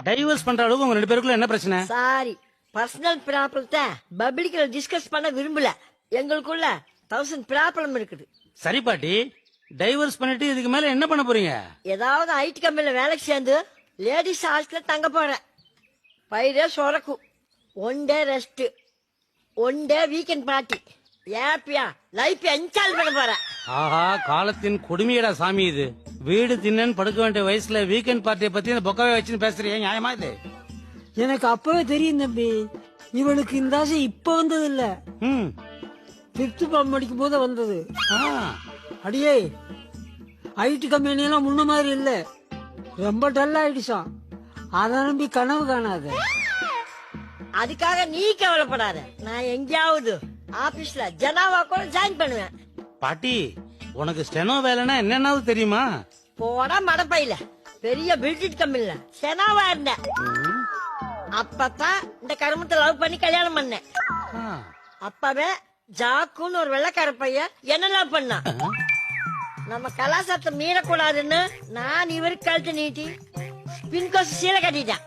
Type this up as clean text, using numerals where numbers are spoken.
Divorce பண்ற அளவுக்கு உங்க 2 பேருக்குள்ள என்ன பிரச்சனை? சாரி, பர்சனல் ப்ராப்ளத்தை பப்ளிக்ல டிஸ்கஸ் பண்ண விரும்பல. எங்களுக்குள்ள 1000 ப்ராப்ளம் இருக்குது. சரி பாட்டி, டைவர்ஸ் பண்ணிட்டு இதுக்கு மேல என்ன பண்ண போறீங்க? ஏதாவது ஐடி கம்பெனில வேலைக்கு சேர்ந்து லேடிஸ் ஹாஸ்டல்ல தங்க போறேன். 5 days உறக்கும், 1 day rest, 1 day weekend party. ஏப்பியா லைஃப் என்ஜாய் பண்ண போறேன். ஆஹா, காலத்தின் கொடுமையடா சாமி இது. வீடு தின்னன்னு படுக்க வேண்டிய வயசுல வீக்கெண்ட் பார்ட்டியை பத்தி இந்த பொக்கவே வச்சுன்னு பேசுறீங்க, நியாயமா இது? எனக்கு அப்பவே தெரியும் தம்பி, இவளுக்கு இந்த ஆசை இப்ப வந்தது இல்ல, 5th ஃபார்ம் படிக்கும் போது வந்தது. அடியே, ஐடி கம்பெனி எல்லாம் முன்ன மாதிரி இல்ல, ரொம்ப டல் ஆயிடுச்சான். அத நம்பி கனவு காணாத. அதுக்காக நீ கவலைப்படாத. நான் எங்கேயாவது ஆபீஸ்ல ஜனாவா கூட ஜாயின் பண்ணுவேன். பாட்டி, உனக்கு ஸ்டெனோ வேலைன்னா என்னன்னாவது தெரியுமா? போடா மடப்பையில, பெரிய பில்டிங் கம்பெனில ஸ்டெனோவா இருந்தேன். அப்பதான் இந்த கருமத்தை லவ் பண்ணி கல்யாணம் பண்ணேன். அப்பவே ஜாக்குன்னு ஒரு வெள்ளைக்கார பையன் என்ன லவ் பண்ணா. நம்ம கலாச்சாரத்தை மீறக்கூடாதுன்னு நான் இவருக்கு கழுத்து நீட்டி பின்கோசு சீலை கட்டிட்டேன்.